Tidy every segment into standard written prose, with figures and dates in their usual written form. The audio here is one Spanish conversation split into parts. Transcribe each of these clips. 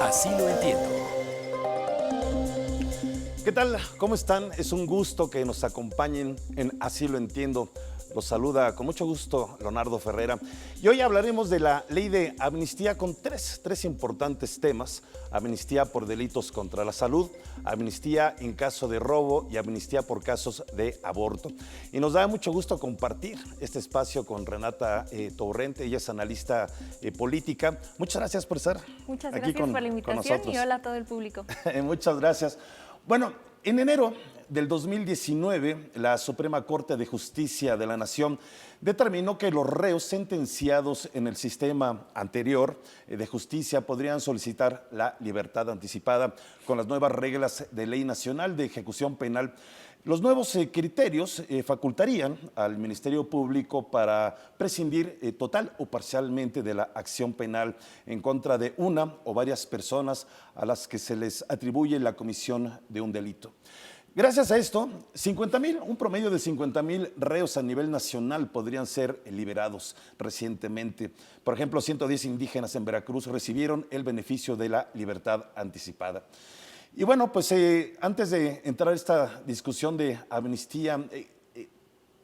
Así lo entiendo. ¿Qué tal? ¿Cómo están? Es un gusto que nos acompañen en Así lo entiendo. Los saluda con mucho gusto Leonardo Ferrera. Y hoy hablaremos de la ley de amnistía con tres importantes temas. Amnistía por delitos contra la salud, amnistía en caso de robo y amnistía por casos de aborto. Y nos da mucho gusto compartir este espacio con Renata Torrente. Ella es analista política. Muchas gracias por estar Muchas aquí gracias por la con invitación nosotros. y hola a todo el público. Muchas gracias. Bueno, en enero del 2019, la Suprema Corte de Justicia de la Nación determinó que los reos sentenciados en el sistema anterior de justicia podrían solicitar la libertad anticipada con las nuevas reglas de Ley Nacional de Ejecución Penal. Los nuevos criterios facultarían al Ministerio Público para prescindir total o parcialmente de la acción penal en contra de una o varias personas a las que se les atribuye la comisión de un delito. Gracias a esto, un promedio de 50,000 reos a nivel nacional podrían ser liberados recientemente. Por ejemplo, 110 indígenas en Veracruz recibieron el beneficio de la libertad anticipada. Y bueno, pues antes de entrar a esta discusión de amnistía,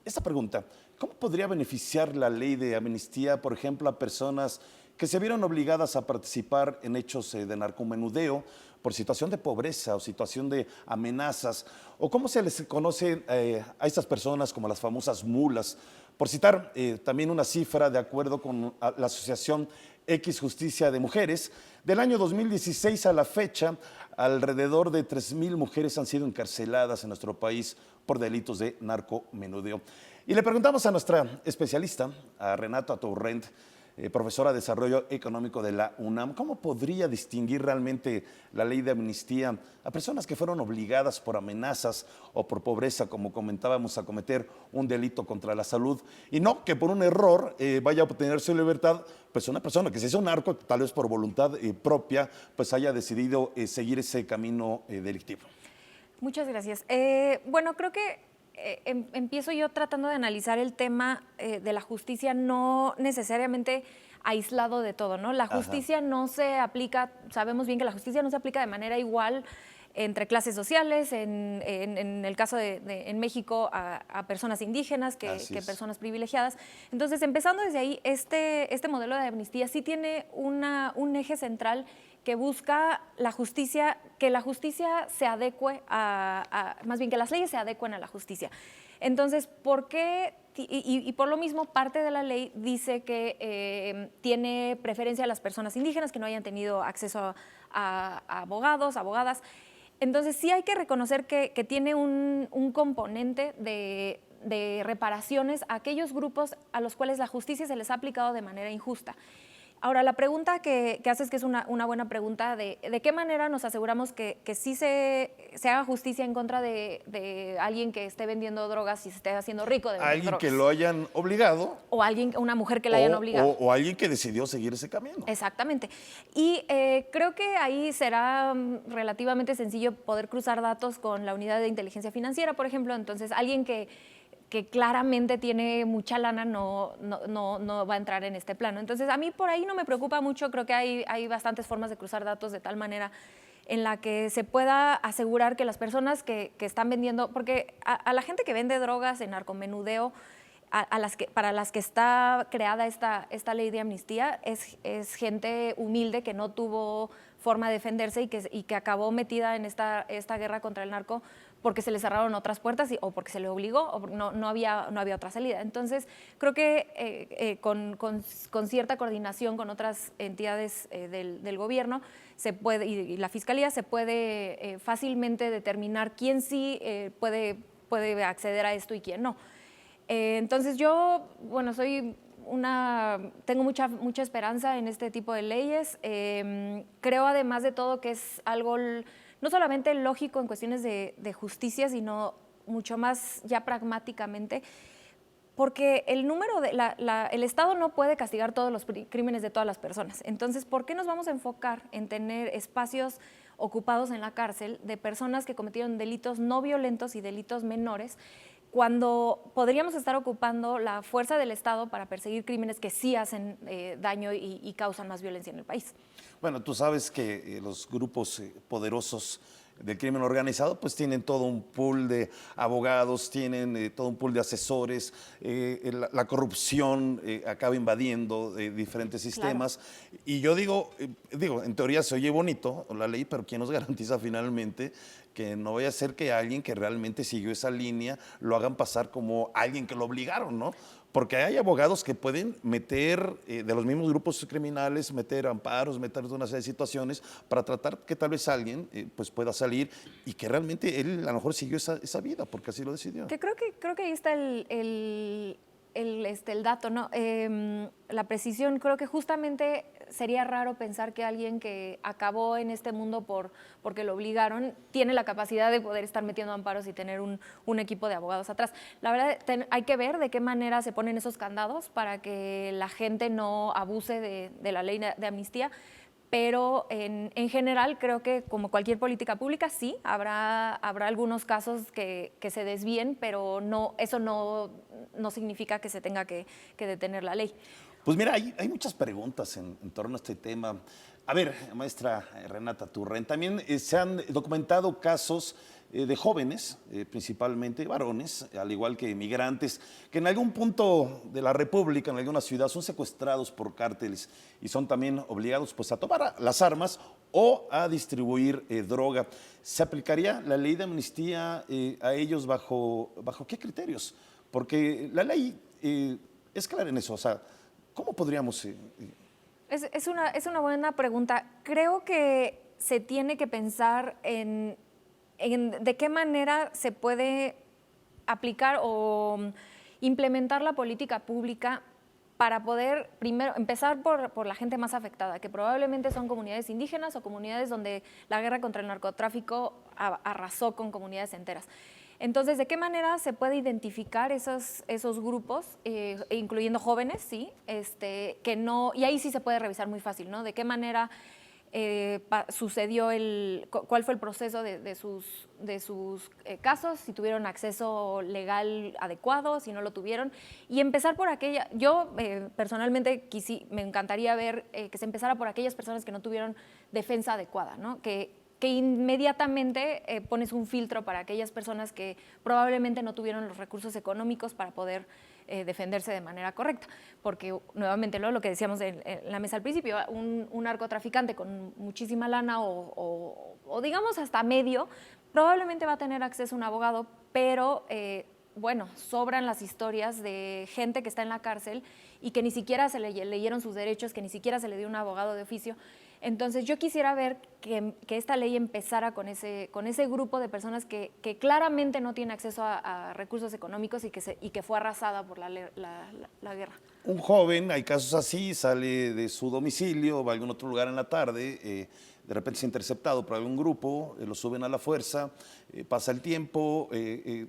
esta pregunta, ¿cómo podría beneficiar la ley de amnistía, por ejemplo, a personas que se vieron obligadas a participar en hechos de narcomenudeo por situación de pobreza o situación de amenazas? ¿O cómo se les conoce a estas personas como las famosas mulas? Por citar también una cifra, de acuerdo con la Asociación X Justicia de Mujeres, del año 2016 a la fecha, alrededor de 3,000 mujeres han sido encarceladas en nuestro país por delitos de narcomenudeo. Y le preguntamos a nuestra especialista, a Renata Torrent, profesora de Desarrollo Económico de la UNAM, ¿cómo podría distinguir realmente la ley de amnistía a personas que fueron obligadas por amenazas o por pobreza, como comentábamos, a cometer un delito contra la salud, y no que por un error vaya a obtener su libertad, pues una persona que se hizo narco, tal vez por voluntad propia, pues haya decidido seguir ese camino delictivo? Muchas gracias. Bueno, creo que empiezo yo tratando de analizar el tema de la justicia no necesariamente aislado de todo, ¿no? La justicia no se aplica, sabemos bien que la justicia no se aplica de manera igual entre clases sociales, en el caso en México a personas indígenas que personas privilegiadas. Entonces, empezando desde ahí, este modelo de amnistía sí tiene un eje central que busca la justicia, que la justicia se adecue más bien que las leyes se adecuen a la justicia. Entonces, ¿por qué? Y por lo mismo, parte de la ley dice que tiene preferencia a las personas indígenas que no hayan tenido acceso a abogados, abogadas. Entonces, sí hay que reconocer que tiene un componente de reparaciones a aquellos grupos a los cuales la justicia se les ha aplicado de manera injusta. Ahora, la pregunta que haces, que es una buena pregunta, de qué manera nos aseguramos que sí se haga justicia en contra de alguien que esté vendiendo drogas y se esté haciendo rico de vender Alguien drogas. que lo hayan obligado. O una mujer que la hayan obligado. O alguien que decidió seguir ese camino. Exactamente. Y creo que ahí será relativamente sencillo poder cruzar datos con la unidad de inteligencia financiera, por ejemplo. Entonces, alguien que claramente tiene mucha lana no va a entrar en este plano. Entonces, a mí por ahí no me preocupa mucho. Creo que hay bastantes formas de cruzar datos de tal manera en la que se pueda asegurar que las personas que están vendiendo, porque a la gente que vende drogas en narcomenudeo, para las que está creada esta ley de amnistía, es gente humilde que no tuvo forma de defenderse y que acabó metida en esta guerra contra el narco porque se le cerraron otras puertas o porque se le obligó o no había otra salida. Entonces, creo que con cierta coordinación con otras entidades del gobierno y la Fiscalía se puede fácilmente determinar quién sí puede acceder a esto y quién no. Entonces yo, bueno, tengo mucha esperanza en este tipo de leyes. Creo además de todo que es algo no solamente lógico en cuestiones de justicia, sino mucho más ya pragmáticamente, porque el Estado no puede castigar todos los crímenes de todas las personas. Entonces, ¿por qué nos vamos a enfocar en tener espacios ocupados en la cárcel de personas que cometieron delitos no violentos y delitos menores cuando podríamos estar ocupando la fuerza del Estado para perseguir crímenes que sí hacen daño y causan más violencia en el país. Bueno, tú sabes que los grupos poderosos del crimen organizado pues tienen todo un pool de abogados, tienen todo un pool de asesores, la corrupción acaba invadiendo diferentes sistemas. Claro. Y yo digo, en teoría se oye bonito la ley, pero ¿quién nos garantiza finalmente que no vaya a ser que alguien que realmente siguió esa línea lo hagan pasar como alguien que lo obligaron, ¿no? Porque hay abogados que pueden meter de los mismos grupos criminales, meter amparos, meter una serie de situaciones para tratar que tal vez alguien pues pueda salir y que realmente él a lo mejor siguió esa vida porque así lo decidió. Que creo que ahí está el dato, ¿no? La precisión, creo que justamente sería raro pensar que alguien que acabó en este mundo porque lo obligaron tiene la capacidad de poder estar metiendo amparos y tener un equipo de abogados atrás. La verdad, hay que ver de qué manera se ponen esos candados para que la gente no abuse de la ley de amnistía. Pero en general creo que como cualquier política pública sí, habrá algunos casos que se desvíen, pero eso no significa que se tenga que detener la ley. Pues mira, hay muchas preguntas en torno a este tema. A ver, maestra Renata Turren, también se han documentado casos de jóvenes, principalmente varones, al igual que migrantes, que en algún punto de la República, en alguna ciudad, son secuestrados por cárteles y son también obligados pues, a tomar las armas o a distribuir droga. ¿Se aplicaría la ley de amnistía a ellos bajo qué criterios? Porque la ley es clara en eso, o sea, ¿cómo podríamos...? Es una buena pregunta. Creo que se tiene que pensar en de qué manera se puede aplicar o implementar la política pública para poder primero empezar por la gente más afectada, que probablemente son comunidades indígenas o comunidades donde la guerra contra el narcotráfico arrasó con comunidades enteras. Entonces, ¿de qué manera se puede identificar esos grupos, incluyendo jóvenes, sí, que no, y ahí sí se puede revisar muy fácil, ¿no? ¿De qué manera sucedió cuál fue el proceso de sus casos, si tuvieron acceso legal adecuado, si no lo tuvieron, y empezar por aquella, yo personalmente me encantaría ver que se empezara por aquellas personas que no tuvieron defensa adecuada, ¿no? Que inmediatamente pones un filtro para aquellas personas que probablemente no tuvieron los recursos económicos para poder defenderse de manera correcta, porque nuevamente lo que decíamos en la mesa al principio, un narcotraficante con muchísima lana o digamos hasta medio, probablemente va a tener acceso a un abogado, pero bueno, sobran las historias de gente que está en la cárcel y que ni siquiera se leyeron sus derechos, que ni siquiera se le dio un abogado de oficio. Entonces yo quisiera ver que esta ley empezara con ese grupo de personas que claramente no tienen acceso a recursos económicos y que fue arrasada por la guerra. Un joven, hay casos así, sale de su domicilio, va a algún otro lugar en la tarde, de repente es interceptado por algún grupo, lo suben a la fuerza, pasa el tiempo,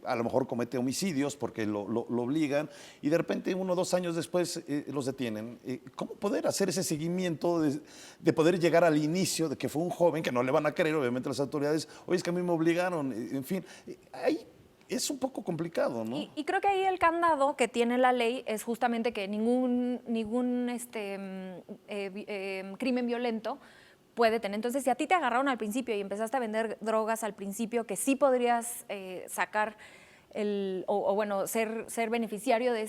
a lo mejor comete homicidios porque lo obligan y de repente 1 o 2 años después los detienen. ¿Cómo poder hacer ese seguimiento de poder llegar al inicio de que fue un joven, que no le van a creer obviamente las autoridades, oye, es que a mí me obligaron, en fin, ahí es un poco complicado, ¿no? Y creo que ahí el candado que tiene la ley es justamente que ningún crimen violento puede tener. Entonces, si a ti te agarraron al principio y empezaste a vender drogas al principio, que sí podrías sacar bueno, ser beneficiario de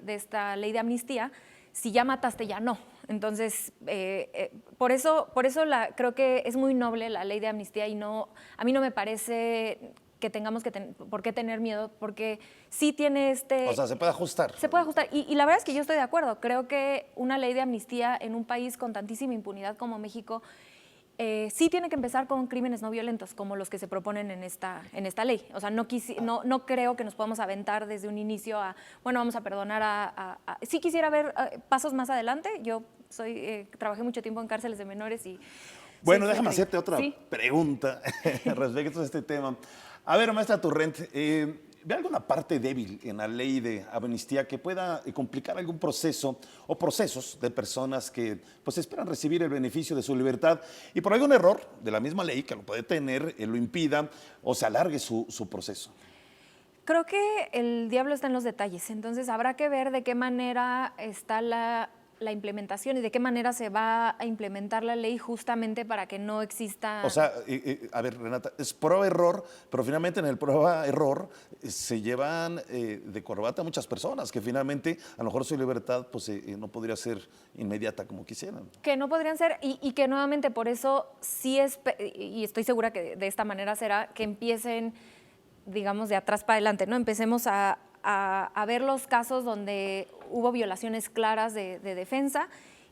esta ley de amnistía, si ya mataste, ya no. Entonces, por eso creo que es muy noble la ley de amnistía y a mí no me parece que tengamos por qué tener miedo, porque sí tiene O sea, se puede ajustar. Se puede ajustar. Y la verdad es que yo estoy de acuerdo. Creo que una ley de amnistía en un país con tantísima impunidad como México sí tiene que empezar con crímenes no violentos, como los que se proponen en esta ley. O sea, no creo que nos podamos aventar desde un inicio bueno, vamos a perdonar Sí quisiera ver pasos más adelante. Yo trabajé mucho tiempo en cárceles de menores y... Bueno, déjame hacerte otra pregunta respecto a este tema. A ver, maestra Turren, ¿ve alguna parte débil en la ley de amnistía que pueda complicar algún proceso o procesos de personas que pues esperan recibir el beneficio de su libertad y por algún error de la misma ley que lo puede tener, lo impida o se alargue su proceso? Creo que el diablo está en los detalles, entonces habrá que ver de qué manera está la implementación y de qué manera se va a implementar la ley justamente para que no exista... O sea, a ver, Renata, es prueba-error, pero finalmente en el prueba-error se llevan de corbata a muchas personas, que finalmente a lo mejor su libertad pues, no podría ser inmediata como quisieran. Que no podrían ser, y que nuevamente por eso sí es, y estoy segura que de esta manera será, que empiecen, digamos, de atrás para adelante, ¿no? Empecemos a ver los casos donde hubo violaciones claras de defensa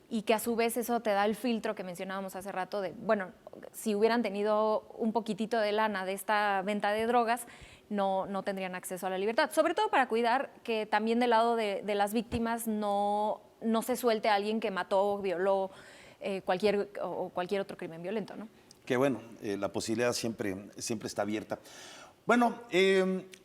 y que a su vez eso te da el filtro que mencionábamos hace rato de, bueno, si hubieran tenido un poquitito de lana de esta venta de drogas, no tendrían acceso a la libertad. Sobre todo para cuidar que también del lado de las víctimas no se suelte a alguien que mató, violó cualquier otro crimen violento, ¿no? Que bueno, la posibilidad siempre está abierta. Bueno,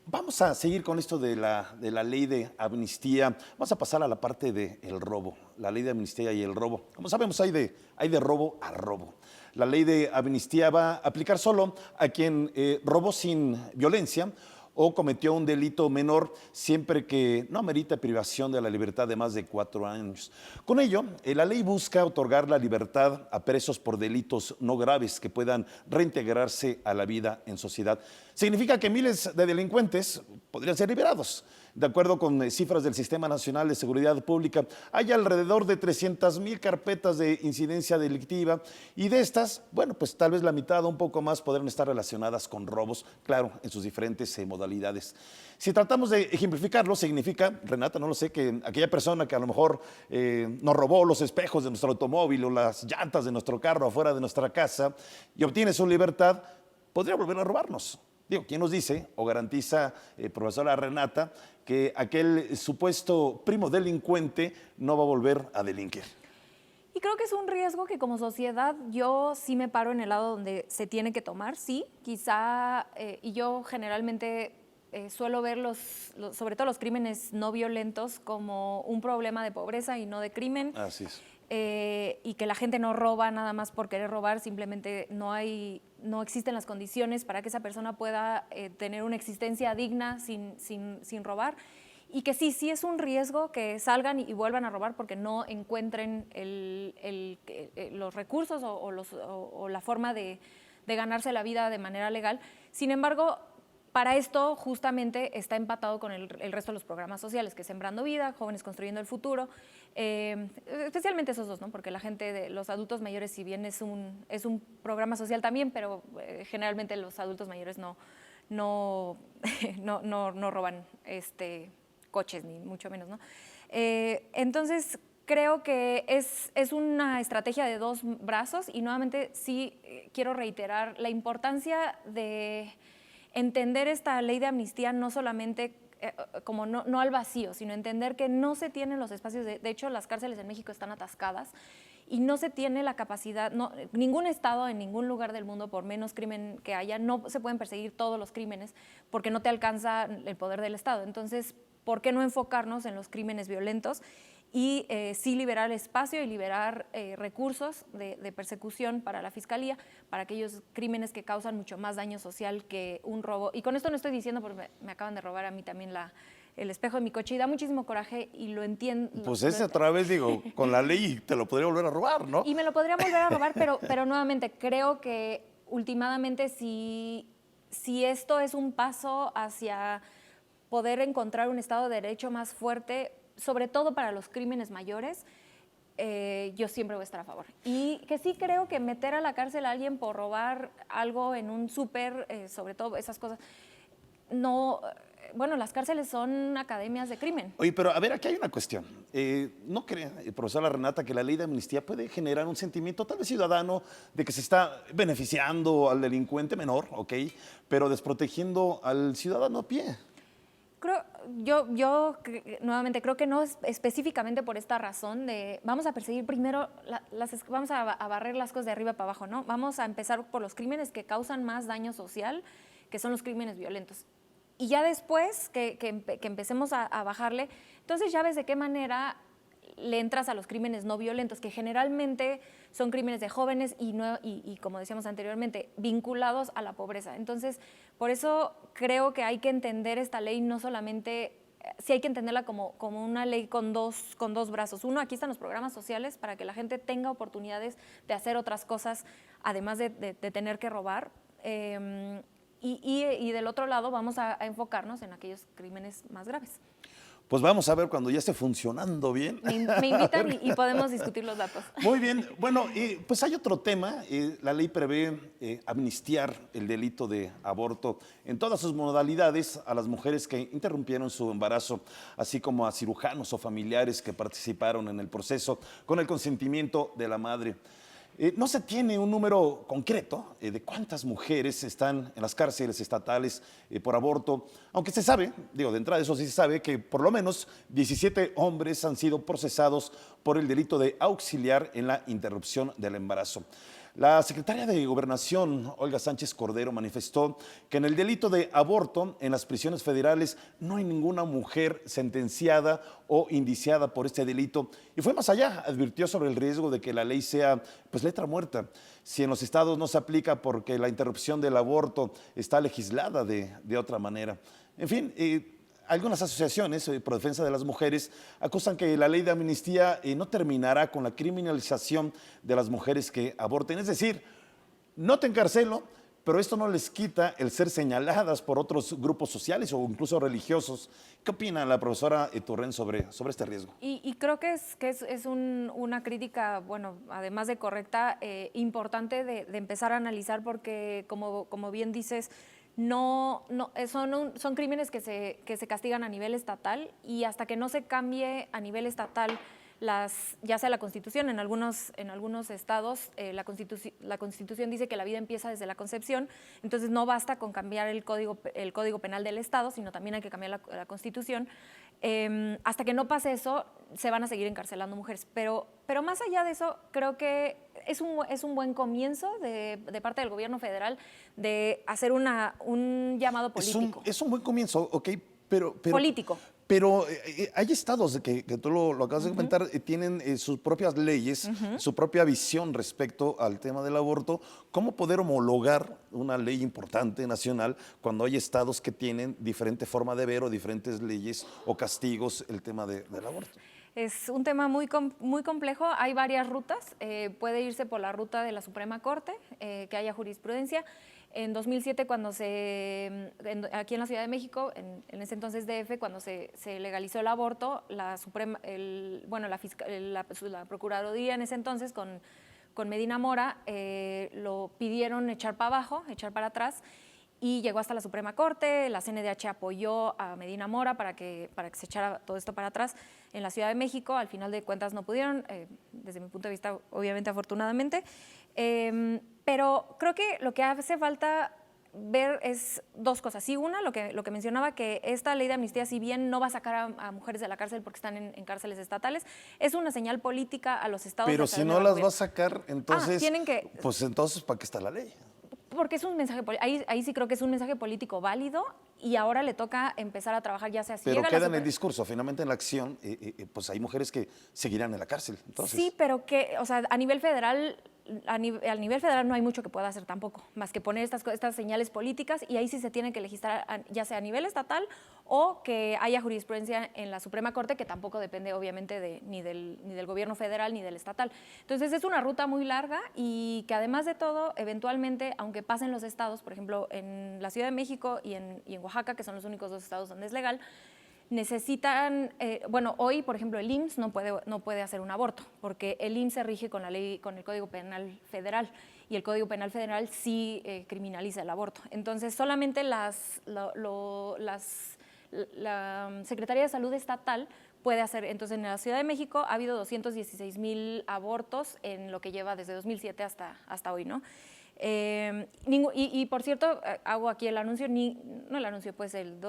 vamos a seguir con esto de la ley de amnistía. Vamos a pasar a la parte del robo, la ley de amnistía y el robo. Como sabemos, hay de robo a robo. La ley de amnistía va a aplicar solo a quien robó sin violencia o cometió un delito menor siempre que no amerita privación de la libertad de más de 4 años. Con ello, la ley busca otorgar la libertad a presos por delitos no graves que puedan reintegrarse a la vida en sociedad. Significa que miles de delincuentes podrían ser liberados. De acuerdo con cifras del Sistema Nacional de Seguridad Pública, hay alrededor de 300,000 carpetas de incidencia delictiva y de estas, bueno, pues tal vez la mitad o un poco más podrán estar relacionadas con robos, claro, en sus diferentes modalidades. Si tratamos de ejemplificarlo, significa, Renata, no lo sé, que aquella persona que a lo mejor nos robó los espejos de nuestro automóvil o las llantas de nuestro carro afuera de nuestra casa y obtiene su libertad, podría volver a robarnos. Digo, ¿quién nos dice o garantiza, profesora Renata, que aquel supuesto primo delincuente no va a volver a delinquir? Y creo que es un riesgo que como sociedad yo sí me paro en el lado donde se tiene que tomar, sí, quizá, y yo generalmente suelo ver sobre todo los crímenes no violentos como un problema de pobreza y no de crimen. Así es. Y que la gente no roba nada más por querer robar, simplemente no existen las condiciones para que esa persona pueda tener una existencia digna sin robar, y que sí es un riesgo que salgan y vuelvan a robar porque no encuentren los recursos o la forma de ganarse la vida de manera legal. Sin embargo, para esto justamente está empatado con el resto de los programas sociales, que es Sembrando Vida, Jóvenes Construyendo el Futuro, especialmente esos dos, ¿no? Porque la gente de los adultos mayores, si bien es un programa social también, pero generalmente los adultos mayores no roban coches, ni mucho menos, ¿no? Entonces, creo que es una estrategia de dos brazos y nuevamente sí quiero reiterar la importancia de entender esta ley de amnistía no solamente como no al vacío, sino entender que no se tienen los espacios, de hecho las cárceles en México están atascadas y no se tiene la capacidad, ningún estado en ningún lugar del mundo, por menos crimen que haya, no se pueden perseguir todos los crímenes porque no te alcanza el poder del Estado. Entonces, ¿por qué no enfocarnos en los crímenes violentos y sí liberar espacio y liberar recursos de persecución para la Fiscalía, para aquellos crímenes que causan mucho más daño social que un robo? Y con esto no estoy diciendo, porque me acaban de robar a mí también el espejo de mi coche y da muchísimo coraje y lo entiendo. Pues ese otra vez, digo, con la ley te lo podría volver a robar, ¿no? Y me lo podría volver a robar, pero nuevamente creo que últimamente si esto es un paso hacia poder encontrar un Estado de Derecho más fuerte, sobre todo para los crímenes mayores, yo siempre voy a estar a favor. Y que sí creo que meter a la cárcel a alguien por robar algo en un súper, sobre todo esas cosas, no... Bueno, las cárceles son academias de crimen. Oye, pero a ver, aquí hay una cuestión. ¿No cree, profesora Renata, que la ley de amnistía puede generar un sentimiento tal vez ciudadano de que se está beneficiando al delincuente menor, ok, pero desprotegiendo al ciudadano a pie? Yo nuevamente creo que no es específicamente por esta razón de vamos a perseguir primero, vamos a barrer las cosas de arriba para abajo, ¿no? Vamos a empezar por los crímenes que causan más daño social, que son los crímenes violentos. Y ya después que empecemos a bajarle, entonces ya ves de qué manera le entras a los crímenes no violentos, que generalmente son crímenes de jóvenes y como decíamos anteriormente, vinculados a la pobreza. Entonces, por eso creo que hay que entender esta ley no solamente, sí hay que entenderla como una ley con dos brazos. Uno, aquí están los programas sociales para que la gente tenga oportunidades de hacer otras cosas, además de tener que robar. Y del otro lado vamos a enfocarnos en aquellos crímenes más graves. Pues vamos a ver cuando ya esté funcionando bien. Me invitan y podemos discutir los datos. Muy bien. Bueno, pues hay otro tema. La ley prevé amnistiar el delito de aborto en todas sus modalidades a las mujeres que interrumpieron su embarazo, así como a cirujanos o familiares que participaron en el proceso con el consentimiento de la madre. No se tiene un número concreto de cuántas mujeres están en las cárceles estatales por aborto, aunque se sabe, digo, de entrada eso sí se sabe, que por lo menos 17 hombres han sido procesados por el delito de auxiliar en la interrupción del embarazo. La secretaria de Gobernación, Olga Sánchez Cordero, manifestó que en el delito de aborto en las prisiones federales no hay ninguna mujer sentenciada o indiciada por este delito. Y fue más allá, advirtió sobre el riesgo de que la ley sea pues letra muerta. Si en los estados no se aplica porque la interrupción del aborto está legislada de otra manera. En fin, algunas asociaciones por defensa de las mujeres acusan que la ley de amnistía no terminará con la criminalización de las mujeres que aborten. Es decir, no te encarcelo, pero esto no les quita el ser señaladas por otros grupos sociales o incluso religiosos. ¿Qué opina la profesora Turren sobre este riesgo? Y creo que es una crítica, bueno, además de correcta, importante de empezar a analizar porque, como bien dices, son crímenes que se castigan a nivel estatal y hasta que no se cambie a nivel estatal ya sea la Constitución, en algunos estados la Constitución dice que la vida empieza desde la concepción, entonces no basta con cambiar el Código Penal del Estado, sino también hay que cambiar la Constitución. Hasta que no pase eso, se van a seguir encarcelando mujeres. Pero más allá de eso, creo que es un buen comienzo de parte del gobierno federal de hacer un llamado político. Es un buen comienzo, ok, pero político. Pero hay estados que tú lo acabas de comentar, tienen sus propias leyes, su propia visión respecto al tema del aborto. ¿Cómo poder homologar una ley importante nacional cuando hay estados que tienen diferente forma de ver o diferentes leyes o castigos el tema del aborto? Es un tema muy complejo, hay varias rutas, puede irse por la ruta de la Suprema Corte, que haya jurisprudencia. En 2007, aquí en la Ciudad de México, en ese entonces DF, cuando se legalizó el aborto, la Procuraduría en ese entonces con Medina Mora lo pidieron echar para abajo, echar para atrás, y llegó hasta la Suprema Corte. La CNDH apoyó a Medina Mora para que se echara todo esto para atrás en la Ciudad de México. Al final de cuentas no pudieron, desde mi punto de vista, obviamente, afortunadamente. Pero creo que lo que hace falta ver es dos cosas. Sí, una, lo que mencionaba, que esta ley de amnistía, si bien no va a sacar a mujeres de la cárcel porque están en cárceles estatales, es una señal política a los estados. Pero si no las va a sacar, entonces, pues entonces, ¿para qué está la ley? Porque es un mensaje, ahí sí creo que es un mensaje político válido y ahora le toca empezar a trabajar ya sea así. Pero queda en el discurso, finalmente en la acción, pues hay mujeres que seguirán en la cárcel. Entonces. Sí, pero o sea, a nivel federal no hay mucho que pueda hacer tampoco, más que poner estas señales políticas, y ahí sí se tiene que legislar ya sea a nivel estatal o que haya jurisprudencia en la Suprema Corte, que tampoco depende obviamente ni del gobierno federal ni del estatal. Entonces es una ruta muy larga y que además de todo, eventualmente, aunque pasen los estados, por ejemplo, en la Ciudad de México y en Oaxaca, que son los únicos dos estados donde es legal, necesitan, hoy, por ejemplo, el IMSS no puede hacer un aborto, porque el IMSS se rige con la ley, con el Código Penal Federal, y el Código Penal Federal sí criminaliza el aborto. Entonces, solamente la Secretaría de Salud Estatal puede hacer. Entonces, en la Ciudad de México ha habido 216,000 abortos en lo que lleva desde 2007 hasta hoy, ¿no? Y por cierto, hago aquí el anuncio,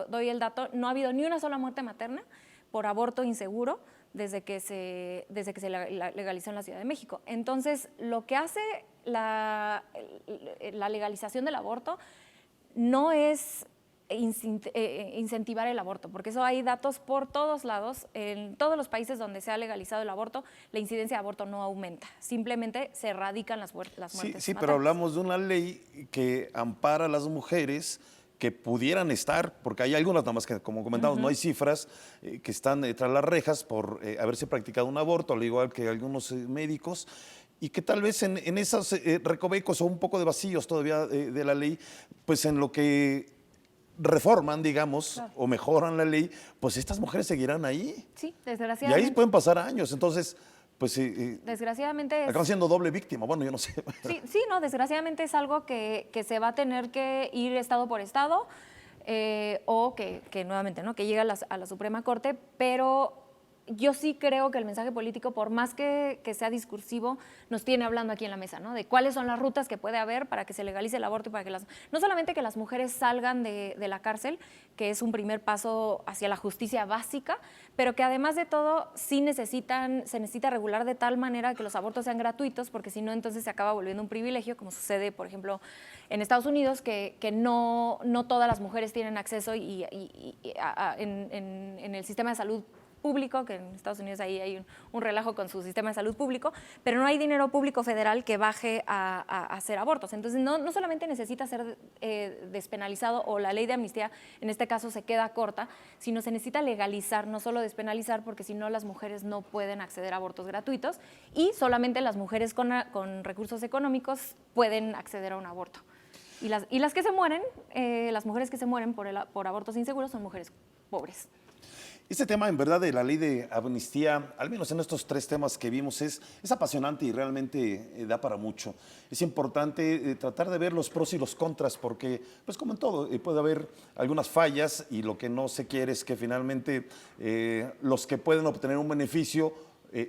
doy el dato, no ha habido ni una sola muerte materna por aborto inseguro desde que se legalizó en la Ciudad de México. Entonces, lo que hace la legalización del aborto no es incentivar el aborto, porque eso hay datos por todos lados. En todos los países donde se ha legalizado el aborto, la incidencia de aborto no aumenta, simplemente se erradican las muertes. Sí, pero hablamos de una ley que ampara a las mujeres que pudieran estar, porque hay algunas nada más que, como comentamos, no hay cifras, que están tras las rejas por haberse practicado un aborto, al igual que algunos médicos, y que tal vez en esos recovecos o un poco de vacíos todavía de la ley, pues en lo que reforman, digamos, Claro. o mejoran la ley, pues estas mujeres seguirán ahí. Sí, Y desgraciadamente. ahí pueden pasar años. Entonces, pues Desgraciadamente acaban siendo doble víctima. Bueno, yo no sé. sí, no, desgraciadamente es algo que se va a tener que ir estado por estado, o que nuevamente, ¿no?, que llegue a la Suprema Corte, pero yo sí creo que el mensaje político, por más que sea discursivo, nos tiene hablando aquí en la mesa, ¿no?, de cuáles son las rutas que puede haber para que se legalice el aborto y para que no solamente que las mujeres salgan de la cárcel, que es un primer paso hacia la justicia básica, pero que además de todo se necesita regular de tal manera que los abortos sean gratuitos, porque si no, entonces se acaba volviendo un privilegio, como sucede, por ejemplo, en Estados Unidos, que no todas las mujeres tienen acceso en el sistema de salud público, que en Estados Unidos ahí hay un relajo con su sistema de salud público, pero no hay dinero público federal que baje a hacer abortos. Entonces, no solamente necesita ser despenalizado, o la ley de amnistía en este caso se queda corta, sino se necesita legalizar, no solo despenalizar, porque si no las mujeres no pueden acceder a abortos gratuitos, y solamente las mujeres con recursos económicos pueden acceder a un aborto. Y las que se mueren, las mujeres que se mueren por abortos inseguros son mujeres pobres. Este tema, en verdad, de la ley de amnistía, al menos en estos tres temas que vimos, es apasionante y realmente da para mucho. Es importante tratar de ver los pros y los contras, porque, pues como en todo, puede haber algunas fallas, y lo que no se quiere es que finalmente los que pueden obtener un beneficio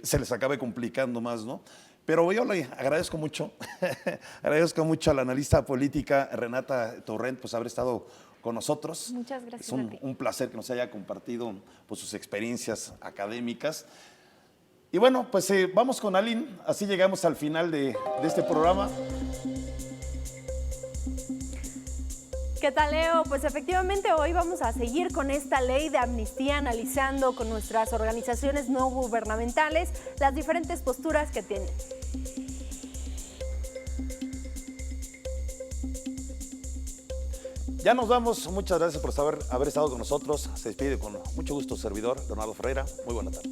se les acabe complicando más, ¿no? Pero yo le agradezco mucho, agradezco mucho a la analista política Renata Torrent, pues haber estado con nosotros. Muchas gracias. Es un placer que nos haya compartido, pues, sus experiencias académicas. Y bueno, pues vamos con Aline, así llegamos al final de este programa. ¿Qué tal, Leo? Pues efectivamente hoy vamos a seguir con esta ley de amnistía, analizando con nuestras organizaciones no gubernamentales las diferentes posturas que tienen. Ya nos vamos, muchas gracias por haber estado con nosotros. Se despide con mucho gusto su servidor, Leonardo Ferreira. Muy buena tarde.